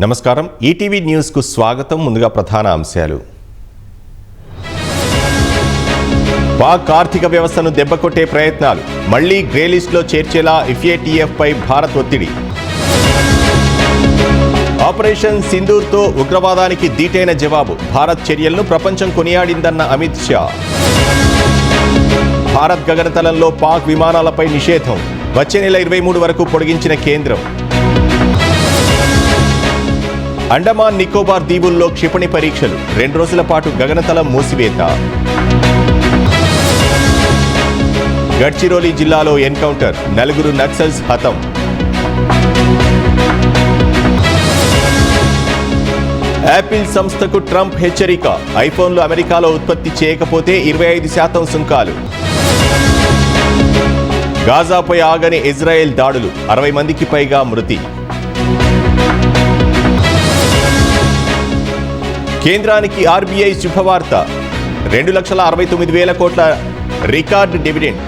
నమస్కారం ETV news కు స్వాగతం. ముందుగా ప్రధాన అంశాలు. పాక్ ఆర్థిక వ్యవస్థను దెబ్బకొట్టే ప్రయత్నాలు, మళ్లీ గ్రే లిస్ట్ లో చేర్చేలా ఎఫ్ఏటిఎఫ్ పై భారత్ ఒత్తిడి. ఆపరేషన్ సింధూర్ తో ఉగ్రవాదానికి దీటైన జవాబు, భారత్ చర్యలను ప్రపంచం కొనియాడిందన్న అమిత్ షా. భారత్ గగనతలంలో పాక్ విమానాలపై నిషేధం, వచ్చే నెల 23 వరకు పొడిగించిన కేంద్రం. అండమాన్ నికోబార్ దీవుల్లో క్షిపణి పరీక్షలు, 2 రోజుల పాటు గగనతలం మూసివేత. గడ్చిరోలి జిల్లాలో ఎన్కౌంటర్, 4 నక్సల్స్ హతం. యాపిల్ సంస్థకు ట్రంప్ హెచ్చరిక, ఐఫోన్లు అమెరికాలో ఉత్పత్తి చేయకపోతే 25% సుంకాలు. గాజాపై ఆగని ఇజ్రాయెల్ దాడులు, 60 మందికి పైగా మృతి. కేంద్రానికి ఆర్బీఐ శుభవార్త, 2,69,000 కోట్ల రికార్డు డివిడెండ్,